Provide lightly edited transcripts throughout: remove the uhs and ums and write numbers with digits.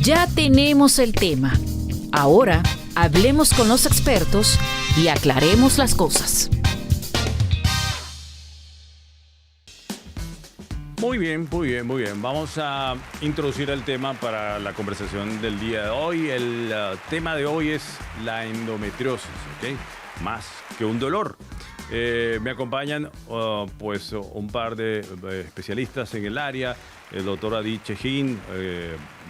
Ya tenemos el tema. Ahora hablemos con los expertos y aclaremos las cosas. Muy bien, muy bien, muy bien. Vamos a introducir el tema para la conversación del día de hoy. El tema de hoy es la endometriosis, ¿ok? Más que un dolor. Me acompañan pues un par de especialistas en el área. El doctor Adi Chejín,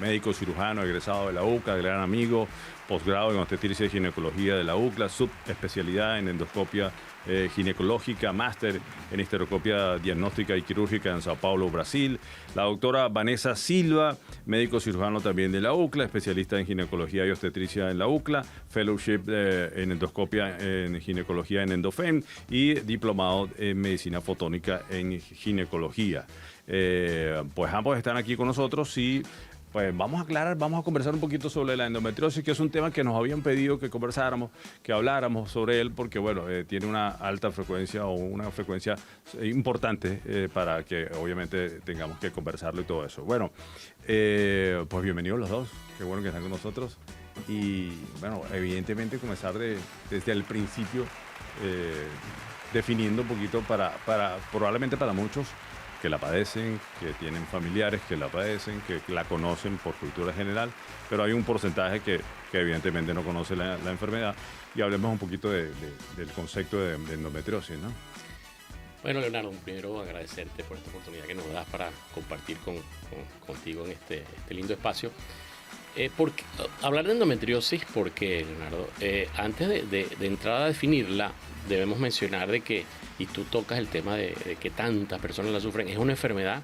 médico cirujano egresado de la UCLA, gran amigo, posgrado en obstetricia y ginecología de la UCLA, subespecialidad en endoscopia ginecológica, máster en histeroscopia diagnóstica y quirúrgica en Sao Paulo, Brasil. La doctora Vanessa Silva, médico cirujano también de la UCLA, especialista en ginecología y obstetricia en la UCLA, fellowship en endoscopia en ginecología en Endofem y diplomado en medicina fotónica en ginecología. Pues ambos están aquí con nosotros y pues vamos a aclarar, vamos a conversar un poquito sobre la endometriosis, que es un tema que nos habían pedido que conversáramos, que habláramos sobre él, porque bueno, tiene una alta frecuencia o una frecuencia importante para que obviamente tengamos que conversarlo y todo eso. Bueno, pues bienvenidos los dos, qué bueno que están con nosotros. Y bueno, evidentemente comenzar desde el principio, definiendo un poquito probablemente para muchos, que la padecen, que tienen familiares que la padecen, que la conocen por cultura general, pero hay un porcentaje que evidentemente no conoce la enfermedad. Y hablemos un poquito del concepto de endometriosis, ¿no? Bueno, Leonardo, primero agradecerte por esta oportunidad que nos das para compartir contigo en este lindo espacio. Hablar de endometriosis, porque, Leonardo, antes de entrar a definirla, debemos mencionar de que, y tú tocas el tema de que tantas personas la sufren, es una enfermedad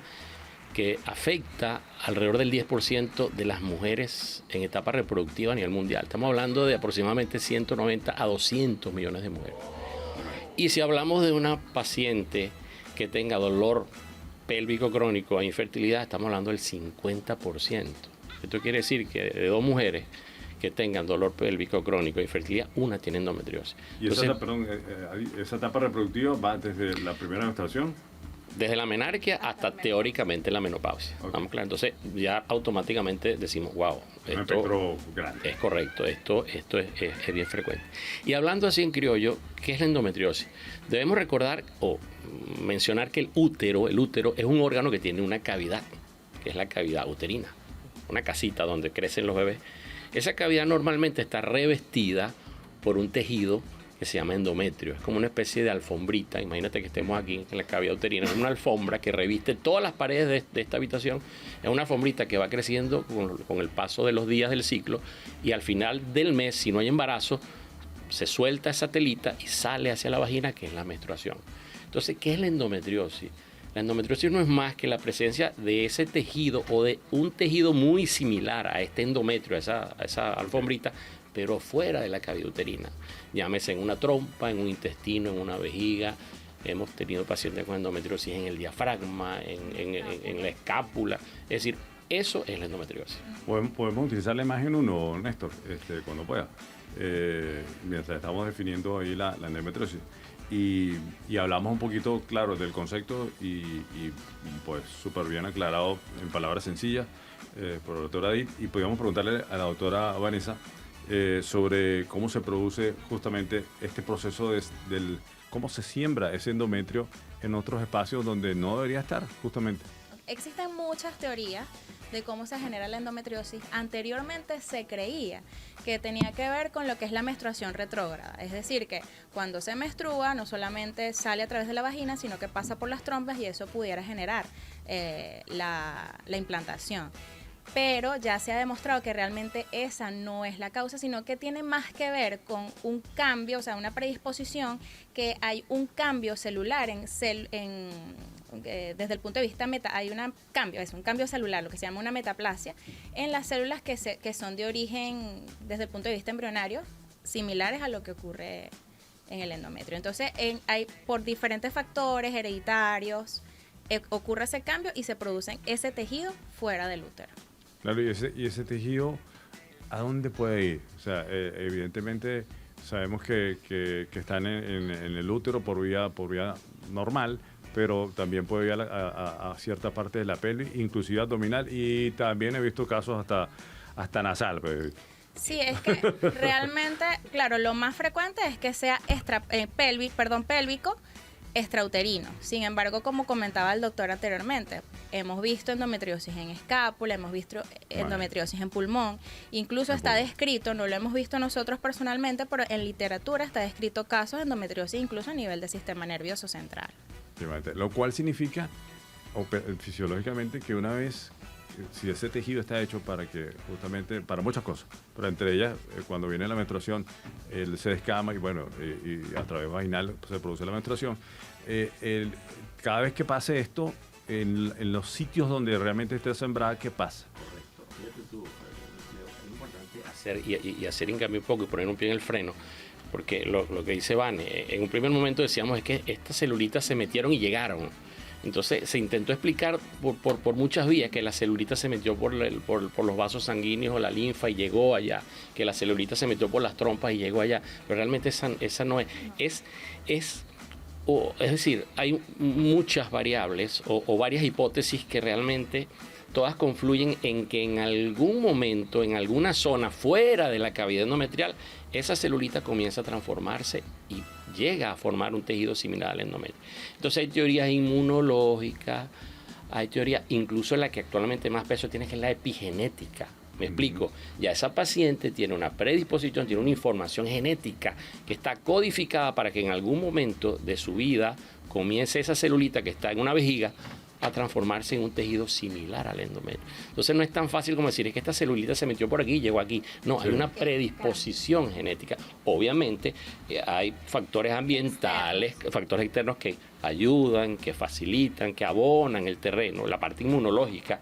que afecta alrededor del 10% de las mujeres en etapa reproductiva a nivel mundial. Estamos hablando de aproximadamente 190 a 200 millones de mujeres. Y si hablamos de una paciente que tenga dolor pélvico crónico e infertilidad, estamos hablando del 50%. Esto quiere decir que de dos mujeres que tengan dolor pélvico crónico e infertilidad, una tiene endometriosis. Y esa etapa reproductiva va desde la primera menstruación. Desde la menarquia hasta teóricamente la menopausia. Okay. ¿Estamos claros? Entonces ya automáticamente decimos, wow, esto grande. Es correcto, esto es bien frecuente. Y hablando así en criollo, ¿qué es la endometriosis? Debemos recordar o mencionar que el útero es un órgano que tiene una cavidad, que es la cavidad uterina, una casita donde crecen los bebés. Esa cavidad normalmente está revestida por un tejido que se llama endometrio. Es como una especie de alfombrita. Imagínate que estemos aquí en la cavidad uterina. Es una alfombra que reviste todas las paredes de esta habitación. Es una alfombrita que va creciendo con el paso de los días del ciclo. Y al final del mes, si no hay embarazo, se suelta esa telita y sale hacia la vagina, que es la menstruación. Entonces, ¿qué es la endometriosis? La endometriosis no es más que la presencia de ese tejido o de un tejido muy similar a este endometrio, a esa alfombrita, pero fuera de la cavidad uterina. Llámese en una trompa, en un intestino, en una vejiga. Hemos tenido pacientes con endometriosis en el diafragma, en la escápula. Es decir, eso es la endometriosis. Podemos utilizar la imagen 1, Néstor, cuando pueda, mientras estamos definiendo ahí la endometriosis. Y hablamos un poquito, claro, del concepto y pues súper bien aclarado en palabras sencillas por la doctora Adit. Y podríamos preguntarle a la doctora Vanessa sobre cómo se produce justamente este proceso cómo se siembra ese endometrio en otros espacios donde no debería estar, justamente. Existen muchas teorías de cómo se genera la endometriosis. Anteriormente se creía que tenía que ver con lo que es la menstruación retrógrada, es decir, que cuando se menstrua no solamente sale a través de la vagina, sino que pasa por las trompas y eso pudiera generar la implantación. Pero ya se ha demostrado que realmente esa no es la causa, sino que tiene más que ver con un cambio, o sea, una predisposición, que hay un cambio celular desde el punto de vista hay un cambio celular, lo que se llama una metaplasia, en las células que son de origen, desde el punto de vista embrionario, similares a lo que ocurre en el endometrio. Entonces, hay por diferentes factores hereditarios, ocurre ese cambio y se produce ese tejido fuera del útero. Claro, y ese tejido, ¿a dónde puede ir? O sea, evidentemente sabemos que están en el útero por vía normal, pero también puede ir a cierta parte de la pelvis, inclusive abdominal, y también he visto casos hasta hasta nasal. Pues. Sí, es que realmente, claro, lo más frecuente es que sea pélvico, extrauterino. Sin embargo, como comentaba el doctor anteriormente, hemos visto endometriosis en escápula, hemos visto endometriosis en pulmón, incluso está descrito, no lo hemos visto nosotros personalmente, pero en literatura está descrito casos de endometriosis incluso a nivel del sistema nervioso central. Lo cual significa fisiológicamente que una vez, si ese tejido está hecho para que justamente, para muchas cosas, pero entre ellas, cuando viene la menstruación, él se descama y bueno, y a través vaginal se produce la menstruación. Cada vez que pase esto, en los sitios donde realmente esté sembrada, ¿qué pasa? Correcto. Fíjate tú, es importante hacer hincapié un poco y poner un pie en el freno, porque lo que dice Vane, en un primer momento decíamos es que estas celulitas se metieron y llegaron. Entonces se intentó explicar por muchas vías que la celulita se metió por los vasos sanguíneos o la linfa y llegó allá, que la celulita se metió por las trompas y llegó allá, pero realmente esa no es. Es decir, hay muchas variables o varias hipótesis que realmente todas confluyen en que en algún momento, en alguna zona fuera de la cavidad endometrial, esa celulita comienza a transformarse y llega a formar un tejido similar al endometrio. Entonces hay teorías inmunológicas, hay teorías, incluso la que actualmente más peso tiene, que es la epigenética. Me explico, ya esa paciente tiene una predisposición, tiene una información genética que está codificada para que en algún momento de su vida comience esa celulita que está en una vejiga a transformarse en un tejido similar al endometrio. Entonces no es tan fácil como decir, es que esta celulita se metió por aquí y llegó aquí. No, hay una predisposición genética. Obviamente hay factores ambientales, factores externos que ayudan, que facilitan, que abonan el terreno, la parte inmunológica.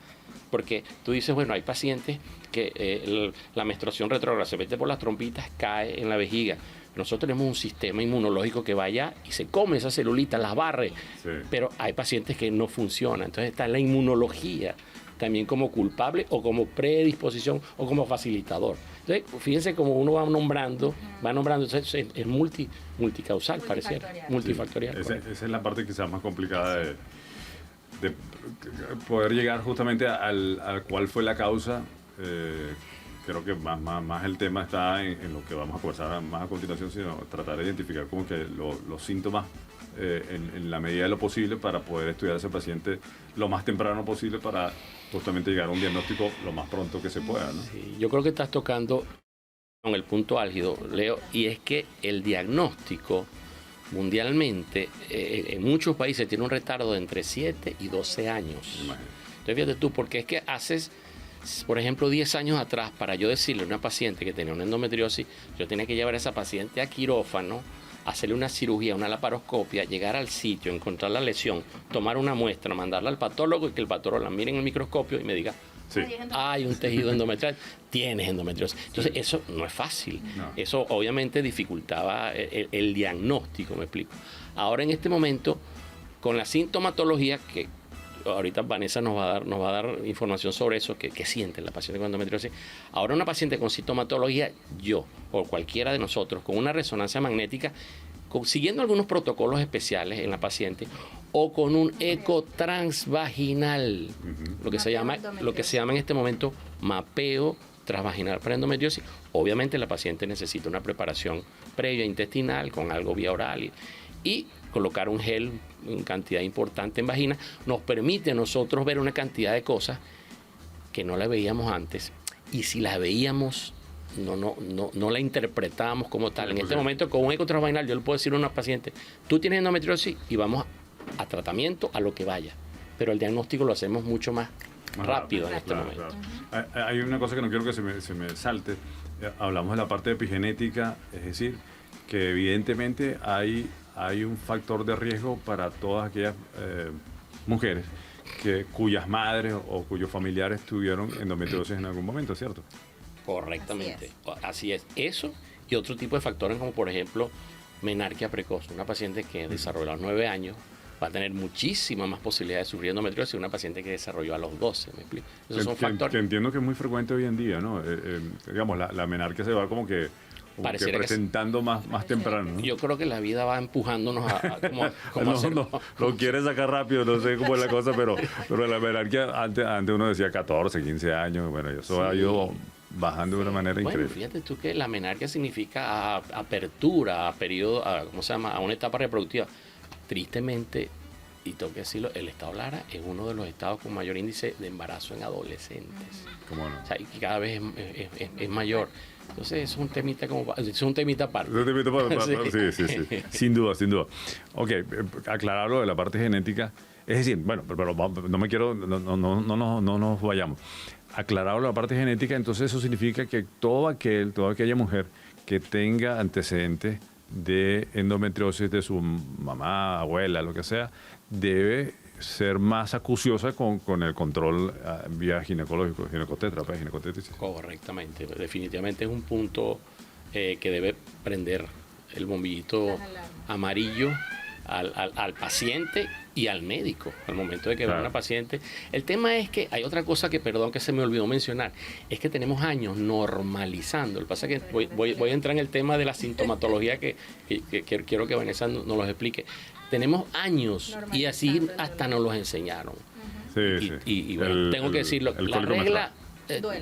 Porque tú dices, bueno, hay pacientes que la menstruación retrógrada se mete por las trompitas, cae en la vejiga. Nosotros tenemos un sistema inmunológico que vaya y se come esa celulita, las barre, sí. Pero hay pacientes que no funciona. Entonces está la inmunología también como culpable o como predisposición o como facilitador. Entonces, fíjense cómo uno va nombrando, entonces es multicausal, pareciera, multifactorial. Sí, esa es la parte quizás más complicada de poder llegar justamente a cuál fue la causa. Creo que más el tema está en lo que vamos a conversar más a continuación, sino tratar de identificar como que los síntomas en la medida de lo posible para poder estudiar a ese paciente lo más temprano posible para justamente llegar a un diagnóstico lo más pronto que se pueda, ¿no? Sí, yo creo que estás tocando con el punto álgido, Leo, y es que el diagnóstico mundialmente en muchos países tiene un retardo de entre 7 y 12 años. Imagínate. Entonces fíjate tú, porque es que haces, por ejemplo, 10 años atrás, para yo decirle a una paciente que tenía una endometriosis, yo tenía que llevar a esa paciente a quirófano, hacerle una cirugía, una laparoscopia, llegar al sitio, encontrar la lesión, tomar una muestra, mandarla al patólogo y que el patólogo la mire en el microscopio y me diga, sí, hay un tejido endometrial, tienes endometriosis. Entonces eso no es fácil. No. Eso obviamente dificultaba el diagnóstico, me explico. Ahora en este momento, con la sintomatología que ahorita Vanessa nos va a dar información sobre eso, que siente la paciente con endometriosis. Ahora una paciente con sintomatología, yo o cualquiera de nosotros, con una resonancia magnética, siguiendo algunos protocolos especiales en la paciente, o con un eco transvaginal, lo que se llama en este momento mapeo transvaginal para endometriosis. Obviamente la paciente necesita una preparación previa intestinal con algo vía oral y colocar un gel en cantidad importante en vagina nos permite a nosotros ver una cantidad de cosas que no la veíamos antes, y si las veíamos no la interpretábamos como tal. En este momento con un eco transvaginal yo le puedo decir a una paciente, tú tienes endometriosis y vamos a tratamiento, a lo que vaya, pero el diagnóstico lo hacemos mucho más rápido en este momento. Claro. Hay una cosa que no quiero que se me salte. Hablamos de la parte epigenética, es decir, que evidentemente hay un factor de riesgo para todas aquellas mujeres cuyas madres o cuyos familiares tuvieron endometriosis en algún momento, ¿cierto? Correctamente, así es. Eso y otro tipo de factores como por ejemplo menarquia precoz. Una paciente que desarrolló a los 9 años va a tener muchísima más posibilidad de sufrir endometriosis que una paciente que desarrolló a los 12, ¿me explico? Esos son factores. Que entiendo que es muy frecuente hoy en día, ¿no? Digamos, la menarquia se va como que presentando más temprano, ¿no? Yo creo que la vida va empujándonos a lo quiere sacar rápido, no sé cómo es la cosa, pero la menarquia antes uno decía 14, 15 años, bueno, eso ha ido bajando de una manera Bueno, increíble. fíjate tú que la menarquia significa apertura, a periodo, ¿cómo se llama? A una etapa reproductiva. Tristemente, y tengo que decirlo, el estado Lara es uno de los estados con mayor índice de embarazo en adolescentes. ¿Cómo no? O sea, y cada vez es mayor. Entonces, es un temita es un temita aparte. Sí. Sin duda, sin duda. Ok, aclarar lo de la parte genética. Es decir, bueno, pero no me quiero, no nos vayamos. Aclarado la parte genética, entonces eso significa que toda aquella mujer que tenga antecedentes de endometriosis de su mamá, abuela, lo que sea, debe ser más acuciosa con el control vía ginecológico, ginecotesis. Correctamente. Definitivamente es un punto que debe prender el bombillito amarillo al paciente y al médico al momento de que va una paciente. El tema es que hay otra cosa que, perdón, que se me olvidó mencionar, es que tenemos años normalizando. Lo que pasa es que voy a entrar en el tema de la sintomatología que quiero que Vanessa nos los explique. Tenemos años y así hasta nos los enseñaron. Y bueno, tengo que decirlo, la regla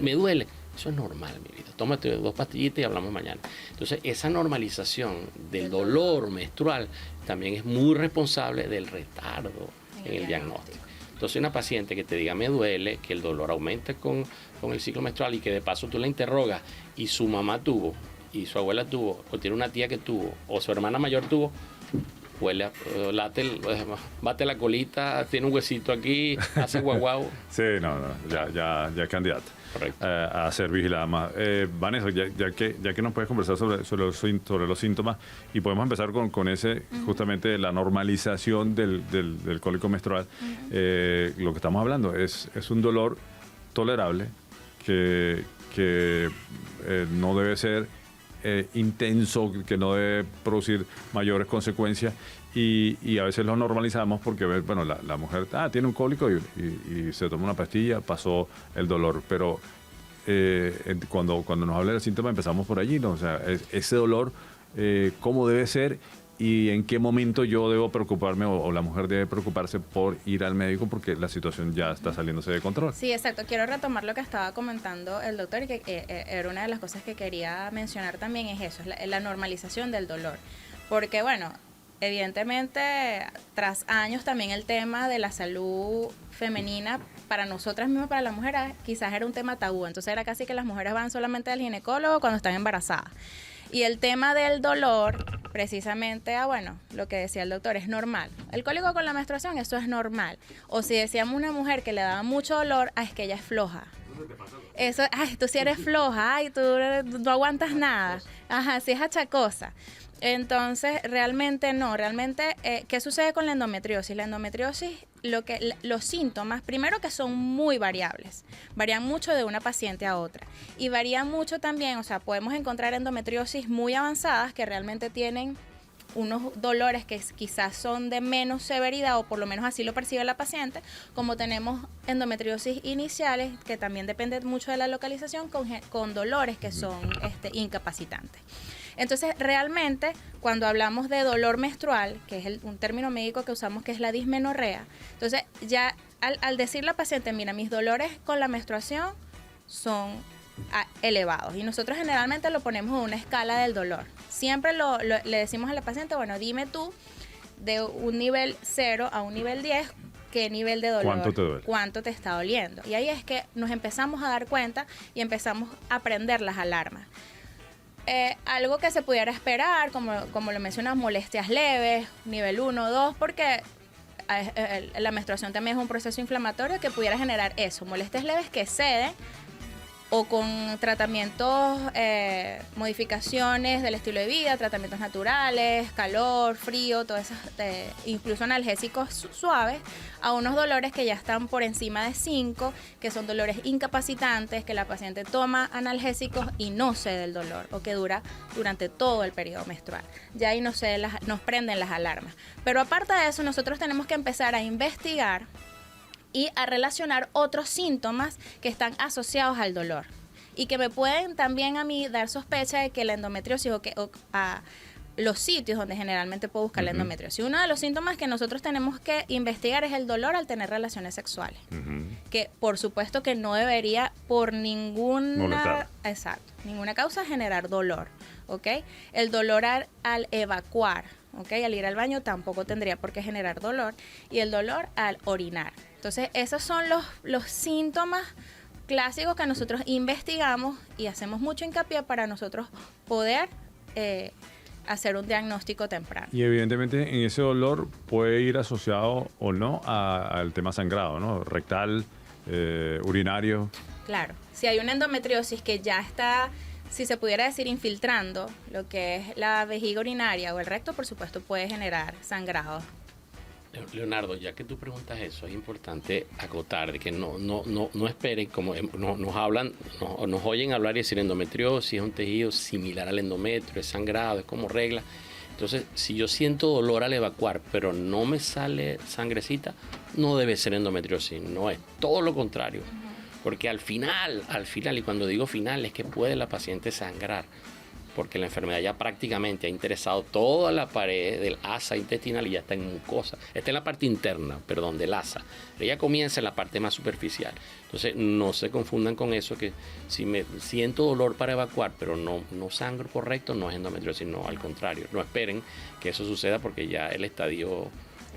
me duele. Eso es normal, mi vida. Tómate 2 pastillitas y hablamos mañana. Entonces, esa normalización del dolor menstrual también es muy responsable del retardo en el diagnóstico. Entonces, una paciente que te diga me duele, que el dolor aumente con el ciclo menstrual y que de paso tú la interrogas y su mamá tuvo, y su abuela tuvo, o tiene una tía que tuvo, o su hermana mayor tuvo, huele, bate la colita, tiene un huesito aquí, hace guau. Sí, ya es candidato. Correcto. A ser vigilada más. Vanessa, ya que nos puedes conversar sobre los síntomas y podemos empezar con ese, justamente la normalización del cólico menstrual, lo que estamos hablando es un dolor tolerable que no debe ser intenso, que no debe producir mayores consecuencias y a veces lo normalizamos porque, bueno, la mujer tiene un cólico y se toma una pastilla, pasó el dolor, pero cuando nos habla del síntoma empezamos por allí, ¿no? O sea, ese dolor, ¿cómo debe ser y en qué momento yo debo preocuparme o la mujer debe preocuparse por ir al médico porque la situación ya está saliéndose de control? Sí, exacto. Quiero retomar lo que estaba comentando el doctor y que era una de las cosas que quería mencionar también, es eso, es la normalización del dolor. Porque, bueno, evidentemente, tras años también el tema de la salud femenina para nosotras mismas, para las mujeres, quizás era un tema tabú. Entonces era casi que las mujeres van solamente al ginecólogo cuando están embarazadas. Y el tema del dolor, precisamente, bueno, lo que decía el doctor, es normal. El cólico con la menstruación, eso es normal. O si decíamos una mujer que le daba mucho dolor, es que ella es floja. Eso, tú sí eres floja, tú no aguantas nada. Ajá, sí es achacosa. Entonces, realmente no. Realmente, ¿qué sucede con la endometriosis? La endometriosis, los síntomas, primero que son muy variables, varían mucho de una paciente a otra. Y varían mucho también, o sea, podemos encontrar endometriosis muy avanzadas que realmente tienen unos dolores que quizás son de menos severidad, o por lo menos así lo percibe la paciente, como tenemos endometriosis iniciales, que también depende mucho de la localización, con dolores que son incapacitantes. Entonces, realmente, cuando hablamos de dolor menstrual, que es un término médico que usamos, que es la dismenorrea, entonces ya al decir la paciente, mira, mis dolores con la menstruación son elevados, y nosotros generalmente lo ponemos en una escala del dolor. Siempre le decimos a la paciente, bueno, dime tú, de un nivel 0 a un nivel 10, ¿qué nivel de dolor? ¿Cuánto te duele? ¿Cuánto te está doliendo? Y ahí es que nos empezamos a dar cuenta y empezamos a prender las alarmas. Algo que se pudiera esperar, como lo mencionas, molestias leves, nivel 1 o 2, porque la menstruación también es un proceso inflamatorio que pudiera generar eso, molestias leves que ceden, o con tratamientos, modificaciones del estilo de vida, tratamientos naturales, calor, frío, todo eso, incluso analgésicos suaves, a unos dolores que ya están por encima de 5, que son dolores incapacitantes, que la paciente toma analgésicos y no cede el dolor, o que dura durante todo el periodo menstrual. Ya ahí nos prenden las alarmas. Pero aparte de eso, nosotros tenemos que empezar a investigar y a relacionar otros síntomas que están asociados al dolor y que me pueden también a mí dar sospecha de que la endometriosis los sitios donde generalmente puedo buscar la endometriosis. Uno de los síntomas que nosotros tenemos que investigar es el dolor al tener relaciones sexuales. Que por supuesto que no debería por ninguna causa generar dolor. ¿Ok? El dolor al evacuar, ¿ok? Al ir al baño tampoco tendría por qué generar dolor. Y el dolor al orinar. Entonces, esos son los síntomas clásicos que nosotros investigamos y hacemos mucho hincapié para nosotros poder hacer un diagnóstico temprano. Y evidentemente en ese dolor puede ir asociado o no al tema sangrado, ¿no? Rectal, urinario. Claro, si hay una endometriosis que ya está, si se pudiera decir, infiltrando lo que es la vejiga urinaria o el recto, por supuesto puede generar sangrado. Leonardo, ya que tú preguntas eso, es importante acotar de que no esperen, como nos hablan, nos oyen hablar y decir endometriosis, es un tejido similar al endometrio, es sangrado, es como regla. Entonces, si yo siento dolor al evacuar, pero no me sale sangrecita, no debe ser endometriosis, no es, todo lo contrario. Porque al final, y cuando digo final, es que puede la paciente sangrar, porque la enfermedad ya prácticamente ha interesado toda la pared del asa intestinal y ya está en mucosa. Está en la parte interna, del asa. Ella comienza en la parte más superficial. Entonces, no se confundan con eso, que si me siento dolor para evacuar, pero no sangro correcto, no es endometriosis, no, al contrario. No esperen que eso suceda porque ya el estadio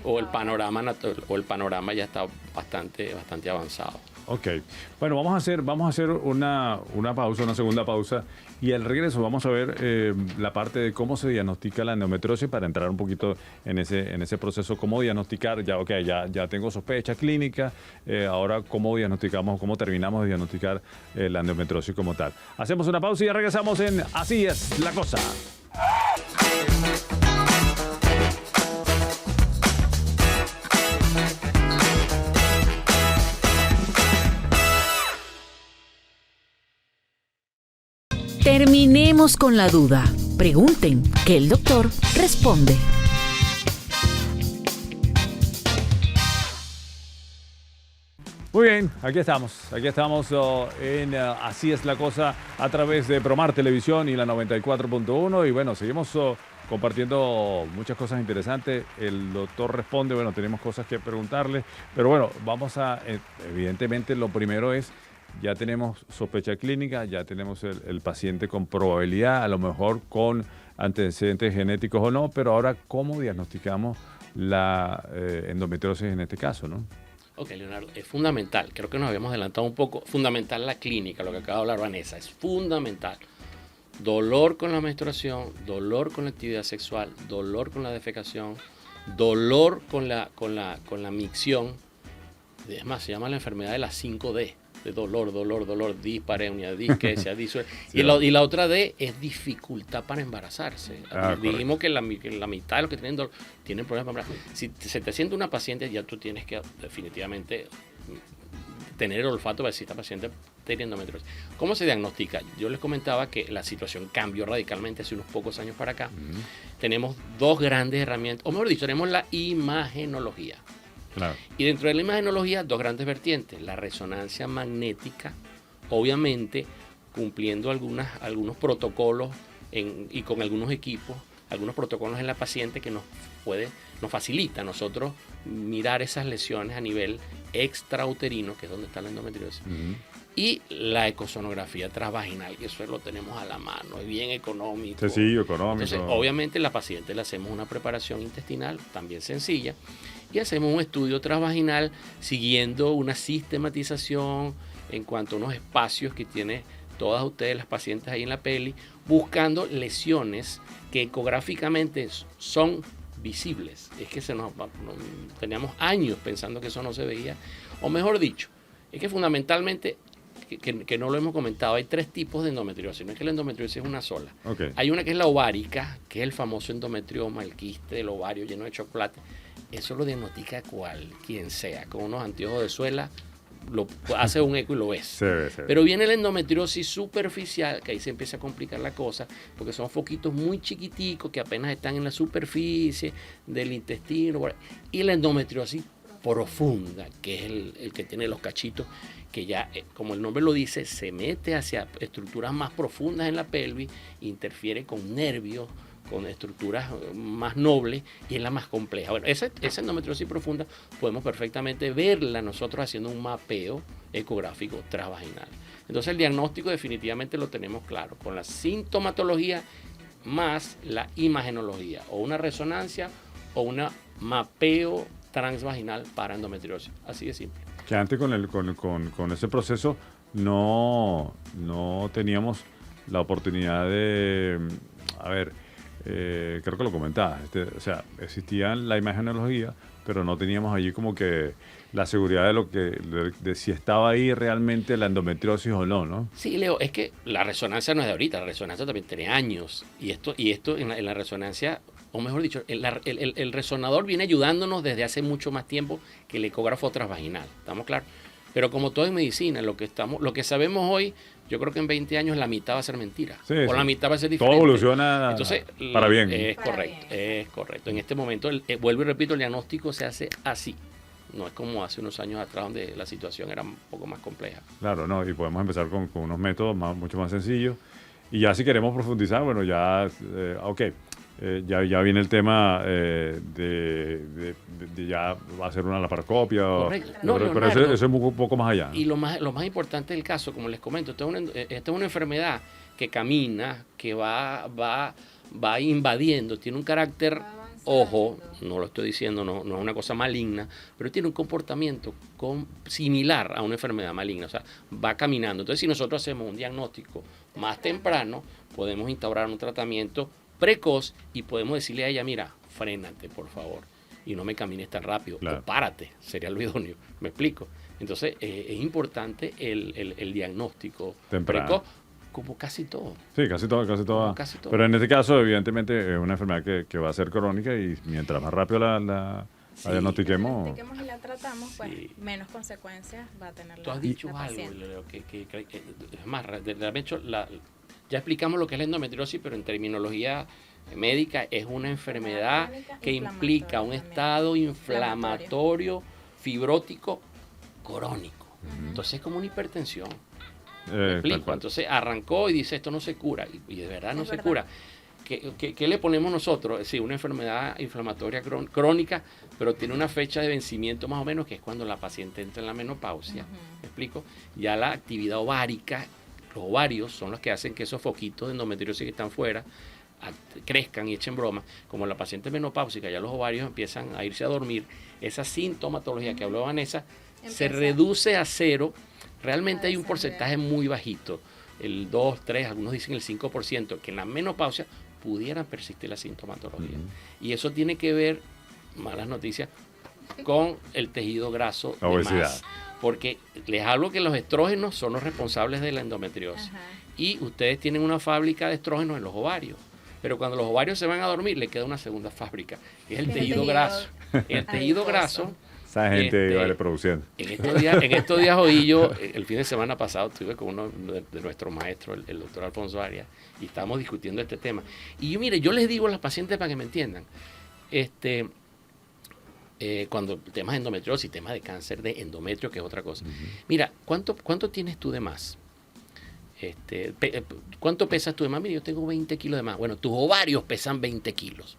o el panorama ya está bastante avanzado. Ok, bueno, vamos a hacer una pausa, una segunda pausa, y al regreso vamos a ver la parte de cómo se diagnostica la endometriosis para entrar un poquito en ese proceso, cómo diagnosticar, ya tengo sospecha clínica, ahora cómo diagnosticamos, cómo terminamos de diagnosticar la endometriosis como tal. Hacemos una pausa y ya regresamos en Así es la cosa. Terminemos con la duda. Pregunten, que el doctor responde. Muy bien, aquí estamos en Así es la cosa a través de Promar Televisión y la 94.1 y bueno, seguimos compartiendo muchas cosas interesantes. El doctor responde, bueno, tenemos cosas que preguntarle, pero bueno, evidentemente lo primero es, ya tenemos sospecha clínica, ya tenemos el paciente con probabilidad, a lo mejor con antecedentes genéticos o no, pero ahora, ¿cómo diagnosticamos la endometriosis en este caso, no? Ok, Leonardo, es fundamental, creo que nos habíamos adelantado un poco, fundamental la clínica, lo que acaba de hablar Vanessa, es fundamental. Dolor con la menstruación, dolor con la actividad sexual, dolor con la defecación, dolor con la micción, es más, se llama la enfermedad de las 5D. De dolor, dispareunia, disquesia, y la otra D es dificultad para embarazarse. Dijimos que la mitad de los que tienen dolor tienen problemas para embarazarse. Si se te siente una paciente, ya tú tienes que definitivamente tener el olfato para decir esta paciente tiene endometriosis. ¿Cómo se diagnostica? Yo les comentaba que la situación cambió radicalmente hace unos pocos años para acá. Tenemos dos grandes herramientas, o mejor dicho, tenemos la imagenología. Claro. Y dentro de la imagenología, dos grandes vertientes. La resonancia magnética, obviamente cumpliendo algunos protocolos y con algunos equipos, algunos protocolos en la paciente que nos facilita a nosotros mirar esas lesiones a nivel extrauterino, que es donde está la endometriosis. Y la ecosonografía transvaginal, que eso lo tenemos a la mano, es bien económico. Sencillo, económico. Entonces, obviamente, la paciente le hacemos una preparación intestinal también sencilla y hacemos un estudio transvaginal siguiendo una sistematización en cuanto a unos espacios que tienen todas ustedes, las pacientes ahí en la peli, buscando lesiones que ecográficamente son visibles. Es que teníamos años pensando que eso no se veía, o mejor dicho, es que fundamentalmente que no lo hemos comentado, hay tres tipos de endometriosis, no es que la endometriosis es una sola. Okay. Hay una que es la ovárica, que es el famoso endometrioma, el quiste del ovario lleno de chocolate. Eso lo diagnostica quien sea, con unos anteojos de suela, lo hace un eco y lo ves. Se ve. Pero viene la endometriosis superficial, que ahí se empieza a complicar la cosa, porque son foquitos muy chiquiticos que apenas están en la superficie del intestino, y la endometriosis profunda, que es el que tiene los cachitos, que ya, como el nombre lo dice, se mete hacia estructuras más profundas en la pelvis, interfiere con nervios, con estructuras más nobles y es la más compleja. Bueno, esa endometriosis profunda podemos perfectamente verla nosotros haciendo un mapeo ecográfico transvaginal. Entonces el diagnóstico definitivamente lo tenemos claro, con la sintomatología más la imagenología, o una resonancia o un mapeo transvaginal para endometriosis. Así de simple. Que antes con ese proceso no teníamos la oportunidad de, a ver, creo que lo comentabas, o sea, existía la imagenología, pero no teníamos allí como que la seguridad de si estaba ahí realmente la endometriosis o no, ¿no? Sí, Leo, es que la resonancia no es de ahorita, la resonancia también tiene años. Y esto en la resonancia, o mejor dicho, el resonador viene ayudándonos desde hace mucho más tiempo que el ecógrafo transvaginal, ¿estamos claros? Pero como todo en medicina, lo que sabemos hoy, yo creo que en 20 años la mitad va a ser mentira. Sí, o la sí. mitad va a ser diferente. Todo evoluciona. Entonces, para bien. Es Para correcto, bien. es correcto. En este momento, vuelvo y repito, el diagnóstico se hace así. No es como hace unos años atrás donde la situación era un poco más compleja. Claro, no, y podemos empezar con unos métodos mucho más sencillos. Y ya si queremos profundizar, bueno, ya, ya viene el tema de ya va a ser una laparoscopia. Correcto. No, pero Leonardo, eso es un poco más allá. Y lo más importante del caso, como les comento, esta es una enfermedad que camina, que va invadiendo, tiene un carácter, ojo, no lo estoy diciendo, no es una cosa maligna, pero tiene un comportamiento similar a una enfermedad maligna, o sea, va caminando. Entonces, si nosotros hacemos un diagnóstico más temprano, podemos instaurar un tratamiento precoz y podemos decirle a ella, mira, frénate, por favor, y no me camines tan rápido, Claro. o párate, sería lo idóneo, ¿me explico? Entonces, es importante el diagnóstico Temprano. precoz, como casi todo. Sí, casi todo. Casi todo. Pero en este caso, evidentemente, es una enfermedad que va a ser crónica y mientras más rápido la Sí. diagnostiquemos. Y la tratamos, pues Sí. menos consecuencias va a tener Tú has la dicho algo, paciente. Leo, que es más, ya explicamos lo que es la endometriosis, pero en terminología médica es una enfermedad crónica que implica inflamatoria un también. estado inflamatorio, fibrótico, crónico. Entonces es como una hipertensión. ¿Me Tal explico? cual. Entonces arrancó y dice esto no se cura, y de verdad no Es se verdad. cura. ¿Qué le ponemos nosotros? Sí, una enfermedad inflamatoria crónica, pero tiene una fecha de vencimiento más o menos, que es cuando la paciente entra en la menopausia. ¿Me explico? Ya la actividad ovárica, los ovarios son los que hacen que esos foquitos de endometriosis que están fuera crezcan y echen broma. Como la paciente menopáusica, ya los ovarios empiezan a irse a dormir, esa sintomatología que habló Vanessa se Empieza reduce a cero. Realmente a hay un descender. porcentaje muy bajito, el 2, 3, algunos dicen el 5%, que en la menopausia pudieran persistir la sintomatología. Y eso tiene que ver, malas noticias, con el tejido graso La de obesidad. más. Porque les hablo que los estrógenos son los responsables de la endometriosis. Ajá. Y ustedes tienen una fábrica de estrógenos en los ovarios. Pero cuando los ovarios se van a dormir, le queda una segunda fábrica, que es el Que es el tejido tejido graso. El tejido adiposo. graso. Esa gente Este, vale produciendo. En estos días oí yo, el fin de semana pasado estuve con uno de nuestros maestros, el doctor Alfonso Arias, y estábamos discutiendo este tema. Y yo, mire, yo les digo a las pacientes para que me entiendan, cuando temas de endometriosis, temas de cáncer de endometrio, que es otra cosa. Mira, ¿cuánto tienes tú de más? ¿Cuánto pesas tú de más? Mira, yo tengo 20 kilos de más. Bueno, tus ovarios pesan 20 kilos.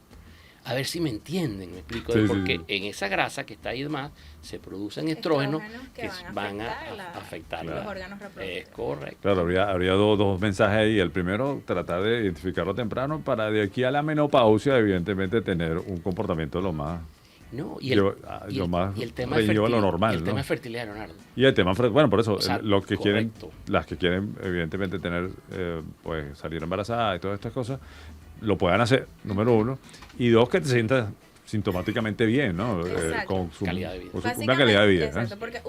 A ver si me entienden, me explico. Sí, sí, Porque sí. en esa grasa que está ahí de más se producen estrógenos que van a afectar los la- órganos reproductivos. Es correcto. Claro, habría dos mensajes ahí. El primero, tratar de identificarlo temprano para de aquí a la menopausia, evidentemente, tener un comportamiento lo más... No, lo más y el tema de reñido a lo fertilidad, normal, el ¿no? tema de fertilidad, Leonardo. Y el tema, bueno, por eso, O sea, los que correcto. las que quieren, evidentemente, tener, pues, salir embarazadas y todas estas cosas, lo puedan hacer, número uno. Y dos, que te sientas sintomáticamente bien, ¿no? Exacto. Con su, Calidad de vida. con una calidad de vida. Exacto, porque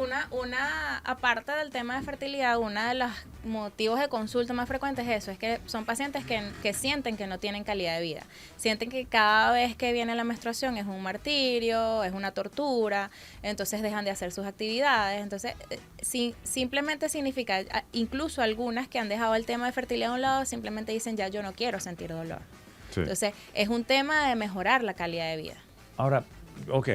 aparte del tema de fertilidad, uno de los motivos de consulta más frecuentes es eso, es que son pacientes que sienten que no tienen calidad de vida, sienten que cada vez que viene la menstruación es un martirio, es una tortura, entonces dejan de hacer sus actividades, entonces simplemente significa, incluso algunas que han dejado el tema de fertilidad a un lado, simplemente dicen ya yo no quiero sentir dolor. Sí. Entonces es un tema de mejorar la calidad de vida. Ahora, ok,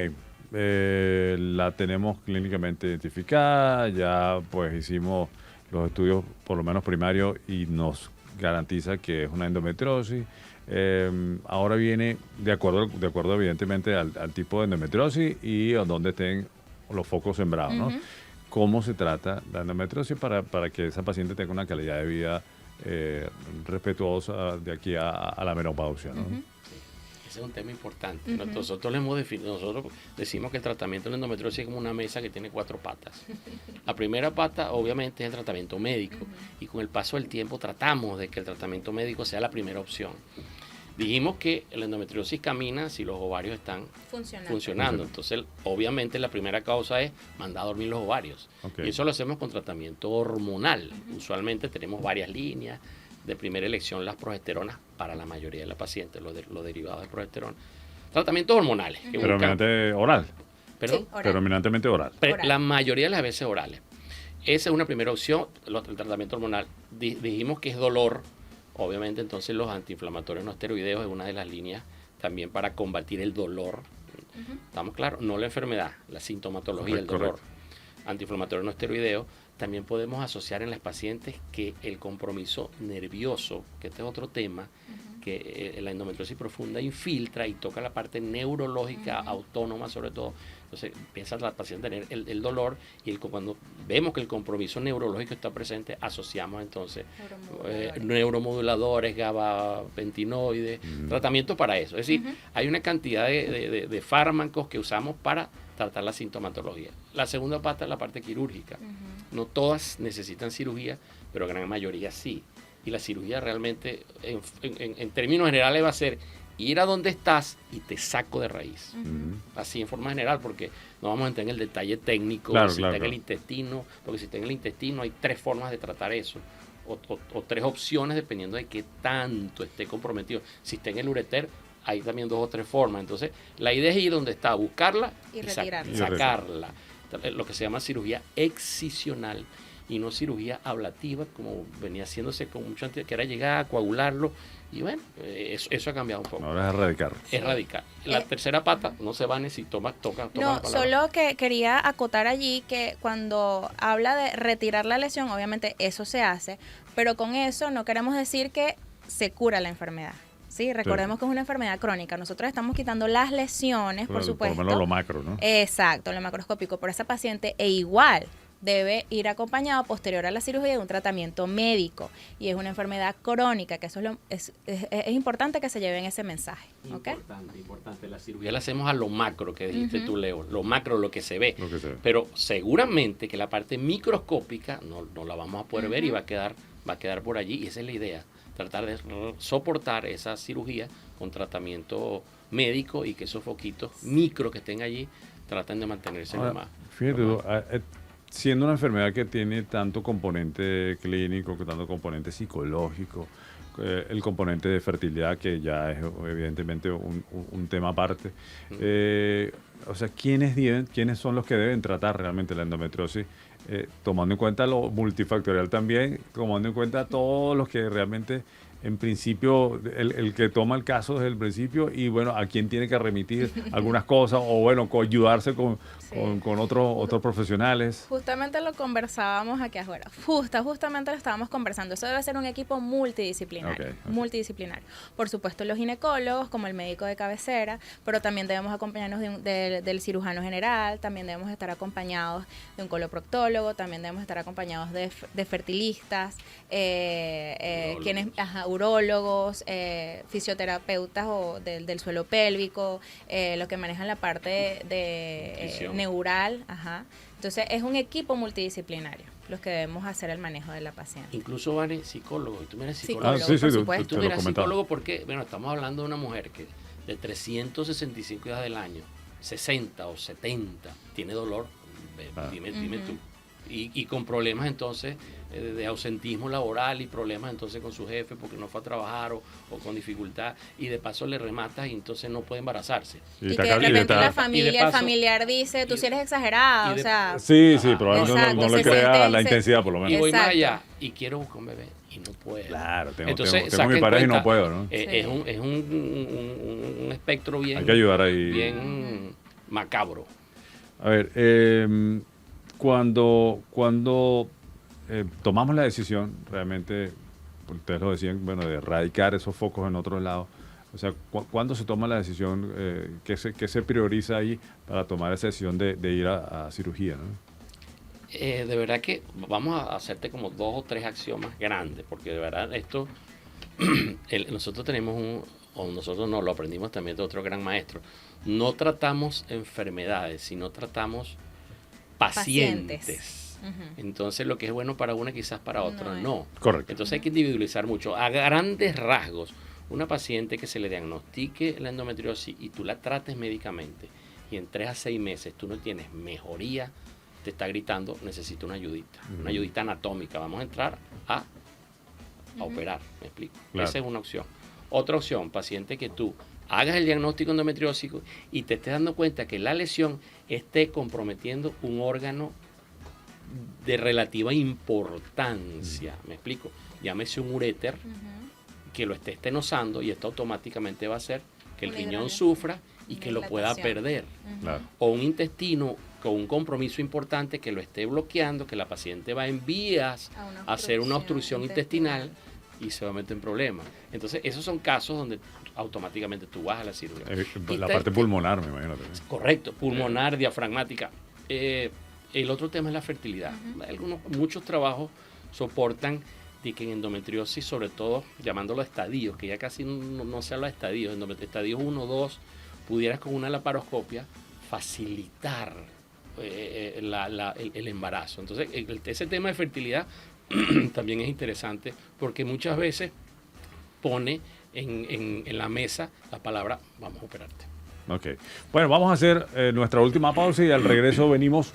la tenemos clínicamente identificada, ya pues hicimos los estudios por lo menos primarios y nos garantiza que es una endometriosis. Ahora viene de acuerdo evidentemente al tipo de endometriosis y a dónde estén los focos sembrados, ¿no? ¿Cómo se trata la endometriosis para que esa paciente tenga una calidad de vida respetuosa de aquí a la menopausia, ¿no? Ese es un tema importante. Nosotros decimos que el tratamiento de la endometriosis es como una mesa que tiene 4 patas. La primera pata, obviamente, es el tratamiento médico. Y con el paso del tiempo tratamos de que el tratamiento médico sea la primera opción. Dijimos que la endometriosis camina si los ovarios están funcionando. Entonces, obviamente, la primera causa es mandar a dormir los ovarios. Y eso lo hacemos con tratamiento hormonal. Usualmente tenemos varias líneas. De primera elección, las progesteronas para la mayoría de las pacientes, los derivados de progesterona. Tratamientos hormonales. Predominante oral. ¿Perdón? Sí, oral. Predominantemente oral. Oral. La mayoría de las veces orales. Esa es una primera opción, el tratamiento hormonal. Dijimos que es dolor. Obviamente, entonces los antiinflamatorios no esteroideos es una de las líneas también para combatir el dolor. ¿Estamos claros? No la enfermedad, la sintomatología, el dolor. Correcto. Antiinflamatorios no esteroideos. También podemos asociar en las pacientes que el compromiso nervioso, que este es otro tema, que la endometriosis profunda infiltra y toca la parte neurológica autónoma sobre todo. Entonces empieza la paciente a tener el dolor y cuando vemos que el compromiso neurológico está presente, asociamos entonces neuromoduladores, gabapentinoides, tratamiento para eso. Es decir, hay una cantidad de fármacos que usamos para tratar la sintomatología. La segunda pata es la parte quirúrgica. No todas necesitan cirugía, pero la gran mayoría sí. Y la cirugía realmente, en términos generales, va a ser ir a donde estás y te saco de raíz. Así en forma general, porque no vamos a entrar en el detalle técnico, está en el intestino, porque si está en el intestino hay 3 formas de tratar eso. O 3 opciones dependiendo de qué tanto esté comprometido. Si está en el ureter, hay también 2 o 3 formas. Entonces, la idea es ir donde está, buscarla y sacarla. Lo que se llama cirugía excisional y no cirugía ablativa, como venía haciéndose con mucho antes, que era llegar a coagularlo. Y bueno, eso ha cambiado un poco. Ahora es erradicar. Es radical. La tercera pata no se va ni si toca no, solo que quería acotar allí que cuando habla de retirar la lesión, obviamente eso se hace, pero con eso no queremos decir que se cura la enfermedad. Sí, recordemos que es una enfermedad crónica. Nosotros estamos quitando las lesiones, por supuesto. Por lo menos lo macro, ¿no? Exacto, lo macroscópico por esa paciente igual debe ir acompañado posterior a la cirugía de un tratamiento médico y es una enfermedad crónica, que eso es importante que se lleven ese mensaje. Importante. La cirugía la hacemos a lo macro que dijiste tú, Leo, lo macro, lo que se ve. Pero seguramente que la parte microscópica no la vamos a poder ver y va a quedar por allí y esa es la idea. Tratar de soportar esa cirugía con tratamiento médico y que esos foquitos micro que estén allí traten de mantenerse lo más. Fíjate, siendo una enfermedad que tiene tanto componente clínico, tanto componente psicológico, el componente de fertilidad, que ya es evidentemente un tema aparte, o sea, ¿quiénes son los que deben tratar realmente la endometriosis? Tomando en cuenta lo multifactorial también, tomando en cuenta todos los que realmente, en principio, el que toma el caso desde el principio y, bueno, a quién tiene que remitir algunas cosas o, bueno, ayudarse con otros profesionales. Justamente lo conversábamos aquí afuera. Justamente lo estábamos conversando. Eso debe ser un equipo multidisciplinario. Multidisciplinario. Por supuesto, los ginecólogos, como el médico de cabecera, pero también debemos acompañarnos del cirujano general, también debemos estar acompañados de un coloproctólogo, también debemos estar acompañados de fertilistas, urólogos, fisioterapeutas o del suelo pélvico, los que manejan la parte de neural. Entonces es un equipo multidisciplinario los que debemos hacer el manejo de la paciente. Incluso van psicólogos. Y tú miras psicólogo. Por supuesto. Y tú miras psicólogo porque, bueno, estamos hablando de una mujer que de 365 días del año, 60 o 70, tiene dolor. Dime tú. Y con problemas entonces de ausentismo laboral y problemas entonces con su jefe porque no fue a trabajar o con dificultad y de paso le rematas y entonces no puede embarazarse. Y que de repente el familiar dice, tú sí eres exagerada, o sea... Sí, probablemente no le crea la intensidad por lo menos. Y voy más allá y quiero buscar un bebé y no puedo. Claro, tengo mi pareja y no puedo, ¿no? Es un espectro bien... Hay que ayudar ahí. Bien macabro. A ver, cuando tomamos la decisión, realmente, ustedes lo decían, bueno, de erradicar esos focos en otros lados, O sea, ¿cuándo se toma la decisión? ¿Qué se prioriza ahí para tomar esa decisión de ir a cirugía, ¿no? De verdad que vamos a hacerte como 2 o 3 axiomas grandes, porque de verdad esto, nosotros tenemos nosotros no, lo aprendimos también de otro gran maestro, no tratamos enfermedades, sino tratamos pacientes. Entonces lo que es bueno para una quizás para otro no. Correcto. Entonces hay que individualizar mucho. A grandes rasgos, una paciente que se le diagnostique la endometriosis y tú la trates médicamente y en 3 a 6 meses tú no tienes mejoría, te está gritando, necesito una ayudita anatómica, vamos a entrar a operar, me explico. Claro. Esa es una opción. Otra opción, paciente que tú hagas el diagnóstico endometriósico y te estés dando cuenta que la lesión esté comprometiendo un órgano de relativa importancia, me explico. Llámese un uréter que lo esté estenosando y esto automáticamente va a hacer que el riñón sufra y que lo pueda perder. Claro. O un intestino con un compromiso importante que lo esté bloqueando, que la paciente va en vías a hacer una obstrucción intestinal y se va a meter en problemas. Entonces, esos son casos donde automáticamente tú vas a la cirugía. La parte pulmonar, me imagino. Correcto, pulmonar, diafragmática. El otro tema es la fertilidad. Muchos trabajos soportan de que en endometriosis, sobre todo llamándolo estadios, que ya casi no se habla de estadios, estadios 1 o 2, pudieras con una laparoscopia facilitar el embarazo. Entonces, ese tema de fertilidad también es interesante porque muchas veces pone en la mesa la palabra vamos a operarte. Ok. Bueno, vamos a hacer nuestra última pausa y al regreso venimos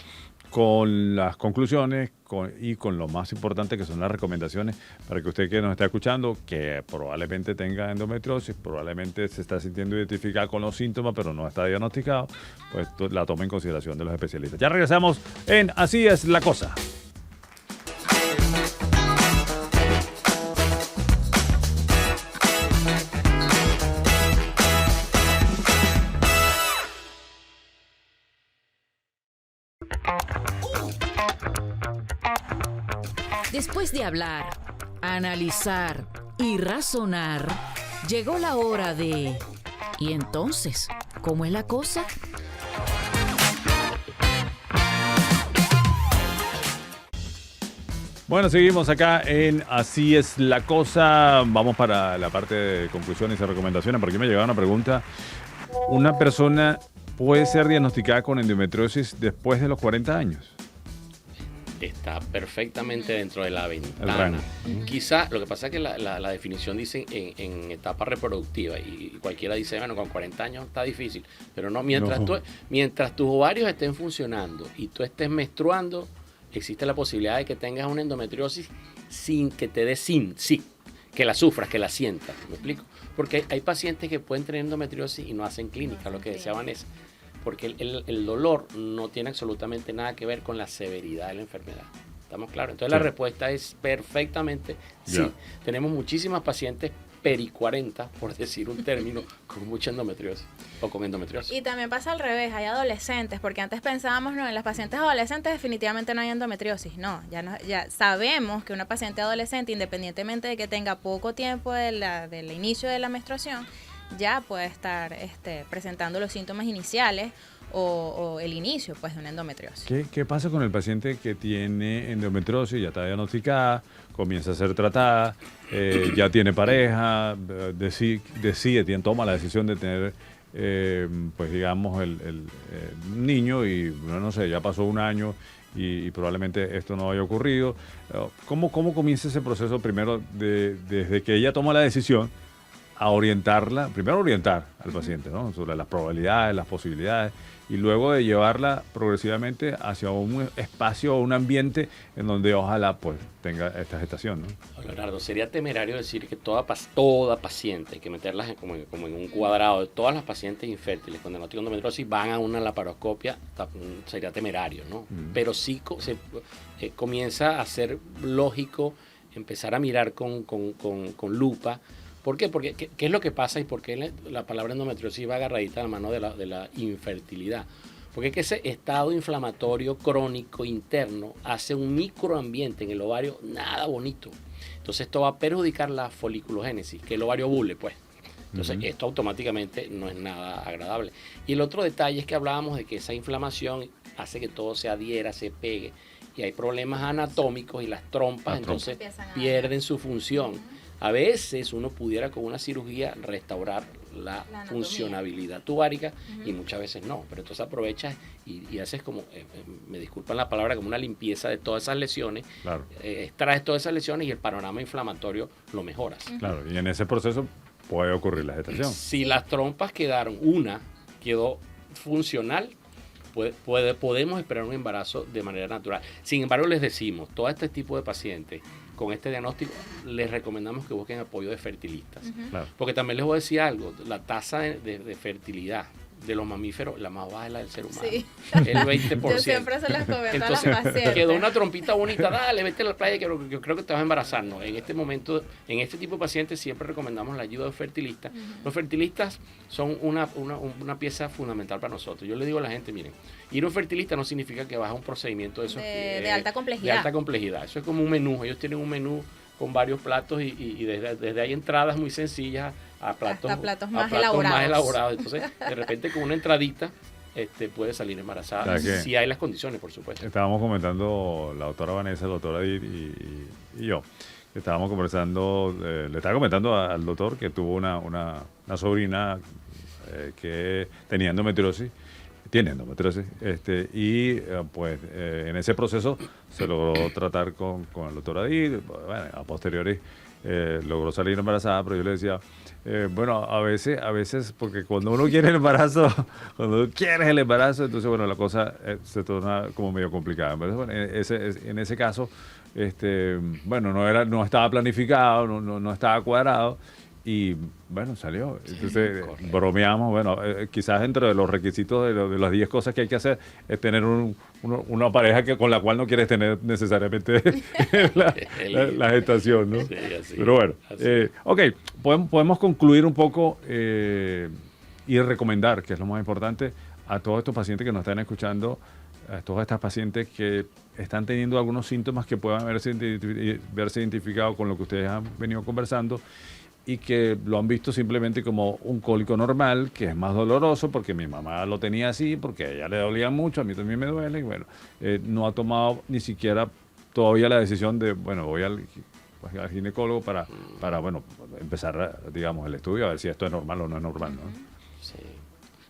con las conclusiones y con lo más importante que son las recomendaciones para que usted que nos está escuchando, que probablemente tenga endometriosis, probablemente se está sintiendo identificada con los síntomas, pero no está diagnosticado, pues la tome en consideración de los especialistas. Ya regresamos en Así es la cosa. Después de hablar, analizar y razonar, llegó la hora de... ¿Y entonces, cómo es la cosa? Bueno, seguimos acá en Así es la cosa. Vamos para la parte de conclusiones y recomendaciones. Por aquí me llegaba una pregunta. ¿Una persona puede ser diagnosticada con endometriosis después de los 40 años? Está perfectamente dentro de la ventana. Quizá lo que pasa es que la definición dice en etapa reproductiva y cualquiera dice, bueno, con 40 años está difícil, pero no, mientras tus ovarios estén funcionando y tú estés menstruando, existe la posibilidad de que tengas una endometriosis sin que te dé que la sufras, que la sientas, ¿me explico? Porque hay pacientes que pueden tener endometriosis y no hacen clínica, lo que decía Vanessa. Porque el dolor no tiene absolutamente nada que ver con la severidad de la enfermedad. ¿Estamos claros? Entonces la respuesta es perfectamente sí. Tenemos muchísimas pacientes peri-40, por decir un término, con mucha endometriosis o con endometriosis. Y también pasa al revés, hay adolescentes, porque antes pensábamos, no, en las pacientes adolescentes definitivamente no hay endometriosis. No, ya sabemos que una paciente adolescente, independientemente de que tenga poco tiempo del inicio de la menstruación, ya puede estar presentando los síntomas iniciales o el inicio pues de una endometriosis. ¿Qué pasa con el paciente que tiene endometriosis, ya está diagnosticada, comienza a ser tratada, ya tiene pareja, toma la decisión de tener, pues digamos, el niño y, no sé, ya pasó un año y probablemente esto no haya ocurrido? ¿Cómo comienza ese proceso primero desde que ella toma la decisión a orientarla, primero orientar al paciente, ¿no?, sobre las probabilidades, las posibilidades, y luego de llevarla progresivamente hacia un espacio o un ambiente en donde ojalá pues tenga esta gestación, ¿no? Leonardo, sería temerario decir que toda paciente, hay que meterlas como en un cuadrado, todas las pacientes infértiles con diagnóstico de endometriosis van a una laparoscopia, sería temerario, ¿no? Pero sí comienza a ser lógico empezar a mirar con lupa. ¿Por qué? Porque ¿qué es lo que pasa y por qué la palabra endometriosis va agarradita a la mano de la infertilidad? Porque es que ese estado inflamatorio crónico interno hace un microambiente en el ovario nada bonito. Entonces esto va a perjudicar la foliculogénesis, que el ovario ovule, pues. Entonces, esto automáticamente no es nada agradable. Y el otro detalle es que hablábamos de que esa inflamación hace que todo se adhiera, se pegue. Y hay problemas anatómicos y las trompas entonces pierden su función. A veces uno pudiera con una cirugía restaurar la funcionabilidad tubárica y muchas veces no. Pero entonces aprovechas y haces como, me disculpan la palabra, como una limpieza de todas esas lesiones. Claro. Extraes todas esas lesiones y el panorama inflamatorio lo mejoras. Claro, y en ese proceso puede ocurrir la gestación. Si las trompas quedó funcional, podemos esperar un embarazo de manera natural. Sin embargo, les decimos, todo este tipo de pacientes con este diagnóstico, les recomendamos que busquen apoyo de fertilistas. Claro. Porque también les voy a decir algo, la tasa de fertilidad de los mamíferos, la más baja es la del ser humano. Sí. El 20%. Yo siempre se las comento Entonces, a las pacientes. quedó una trompita bonita, dale, vete a la playa, que yo creo que te vas a embarazar. No, en este momento, en este tipo de pacientes siempre recomendamos la ayuda de fertilistas. Los fertilistas son una pieza fundamental para nosotros. Yo le digo a la gente, miren, ir a un fertilista no significa que vas a un procedimiento de esos de alta complejidad. De alta complejidad. Eso es como un menú. Ellos tienen un menú con varios platos y desde hay entradas muy sencillas a platos más elaborados. Entonces, de repente con una entradita puede salir embarazada, si hay las condiciones, por supuesto. Estábamos comentando, la doctora Vanessa, el doctor Adir y yo, estábamos conversando, le estaba comentando al doctor que tuvo una sobrina que tenía endometriosis, tiene endometriosis, pues en ese proceso se logró tratar con el doctor Adir, bueno, a posteriori logró salir embarazada, pero yo le decía, bueno, a veces, porque cuando uno quiere el embarazo, entonces, bueno, la cosa se torna como medio complicada. Entonces, bueno, en ese caso, bueno, no estaba planificado, no estaba cuadrado, y bueno, salió. Entonces, bromeamos, bueno, quizás dentro de los requisitos de las 10 cosas que hay que hacer es tener una pareja con la cual no quieres tener necesariamente la gestación, ¿no? Sí, así. Pero bueno, ok, podemos concluir un poco y recomendar, que es lo más importante, a todos estos pacientes que nos están escuchando, a todas estas pacientes que están teniendo algunos síntomas que puedan verse identificados con lo que ustedes han venido conversando, y que lo han visto simplemente como un cólico normal, que es más doloroso porque mi mamá lo tenía así, porque a ella le dolía mucho, a mí también me duele, y bueno, no ha tomado ni siquiera todavía la decisión de, bueno, voy al ginecólogo para bueno, empezar, digamos, el estudio, a ver si esto es normal o no es normal, ¿no? Sí.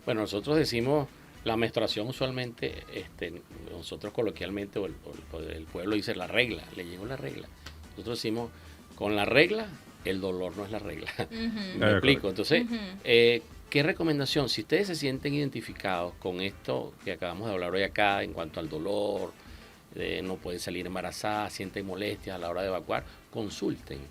Bueno, nosotros decimos, la menstruación usualmente, nosotros coloquialmente, o el pueblo dice la regla, le llegó la regla. Nosotros decimos, con la regla, el dolor no es la regla. ¿Me explico? Entonces, ¿qué recomendación? Si ustedes se sienten identificados con esto que acabamos de hablar hoy acá en cuanto al dolor, no pueden salir embarazadas, sienten molestias a la hora de evacuar, consulten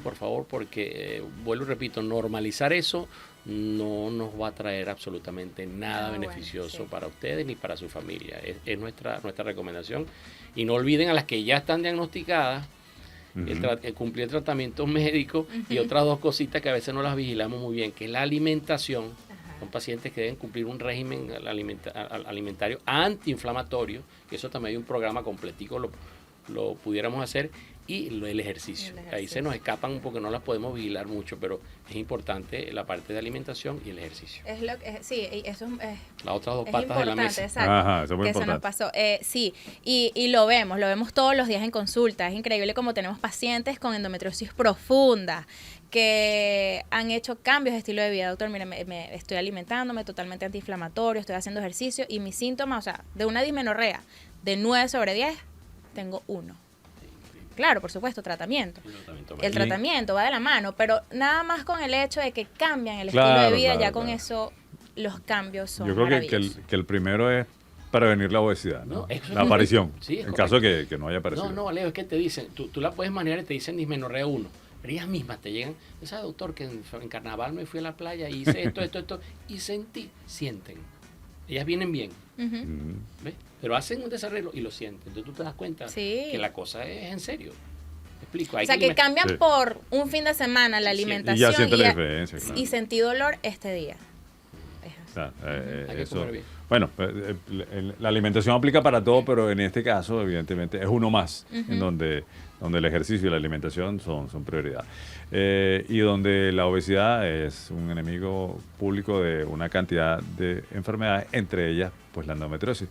por favor, porque vuelvo y repito, normalizar eso no nos va a traer absolutamente nada beneficioso para ustedes ni para su familia. Es nuestra recomendación. Y no olviden a las que ya están diagnosticadas, cumplir tratamientos médicos y otras dos cositas que a veces no las vigilamos muy bien, que es la alimentación. Son pacientes que deben cumplir un régimen alimentario antiinflamatorio, que eso también hay un programa completico, lo pudiéramos hacer, y el ejercicio. Ahí se nos escapan porque no las podemos vigilar mucho, pero es importante la parte de alimentación y el ejercicio. Sí, eso es las otras dos patas de la mesa. Exacto. Ajá, eso es muy que importante. se nos pasó. Sí, y lo vemos todos los días en consulta. Es increíble como tenemos pacientes con endometriosis profunda que han hecho cambios de estilo de vida. Doctor, mire, me estoy alimentándome totalmente antiinflamatorio, estoy haciendo ejercicio y mis síntomas, o sea, de una dismenorrea de 9/10, tengo 1. Claro, por supuesto, tratamiento. El tratamiento va de la mano, pero nada más con el hecho de que cambian el estilo de vida, ya con eso los cambios son maravillosos. Que el primero es prevenir la obesidad, ¿no? La aparición, en caso de que no haya aparecido. No, Leo, es que te dicen, tú la puedes manejar y te dicen dismenorrea 1, pero ellas mismas te llegan, ¿sabes, doctor, que en carnaval me fui a la playa y hice esto, y sienten. Ellas vienen bien, ¿ves? Pero hacen un desarreglo y lo sienten. Entonces tú te das cuenta que la cosa es en serio. ¿Me explico? O sea, que cambian por un fin de semana la alimentación y ya siente la diferencia, claro. Y sentí dolor este día. Hay que comer bien. Bueno, la alimentación aplica para todo, pero en este caso, evidentemente, es uno más, en donde el ejercicio y la alimentación son prioridad. Y donde la obesidad es un enemigo público de una cantidad de enfermedades, entre ellas, pues la endometriosis.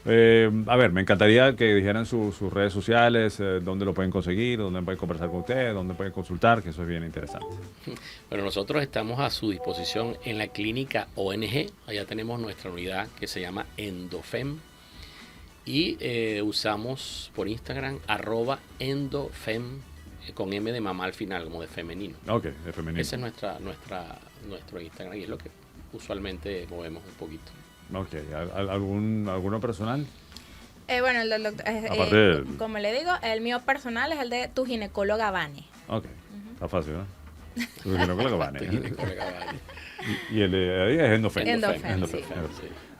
A ver, me encantaría que dijeran sus redes sociales, dónde lo pueden conseguir, dónde pueden conversar con ustedes, dónde pueden consultar, que eso es bien interesante. Bueno, nosotros estamos a su disposición en la clínica ONG. Allá tenemos nuestra unidad que se llama Endofem. Y usamos por Instagram @endofem con M de mamá al final, como de femenino. Ok, de femenino. Ese es nuestro Instagram y es lo que usualmente movemos un poquito. Ok, ¿alguno personal? Bueno, el del doctor, Aparte como le digo, el mío personal es el de tu ginecóloga Vane. Ok, está fácil, ¿no? Tu ginecólogo Vane. Tu ginecóloga Vane. Y el de ahí es Endofem. Endofem, sí.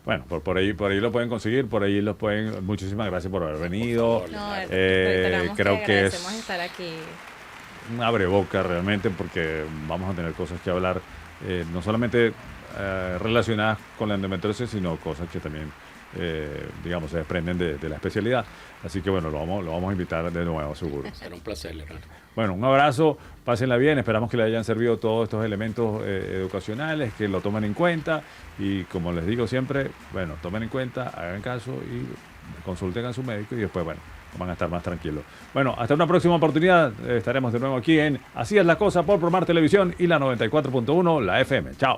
Bueno, por ahí lo pueden conseguir, por ahí los pueden. Muchísimas gracias por haber venido. No, Creo que es agradecemos estar aquí. un abreboca realmente, porque vamos a tener cosas que hablar, no solamente relacionadas con la endometriosis, sino cosas que también, digamos, se desprenden de la especialidad. Así que bueno, lo vamos a invitar de nuevo, seguro. Será un placer, Leonardo. Bueno, un abrazo, pásenla bien, esperamos que les hayan servido todos estos elementos educacionales, que lo tomen en cuenta y como les digo siempre, bueno, tomen en cuenta, hagan caso y consulten a su médico y después, bueno, van a estar más tranquilos. Bueno, hasta una próxima oportunidad, estaremos de nuevo aquí en Así es la cosa por Promar Televisión y la 94.1, la FM. Chao.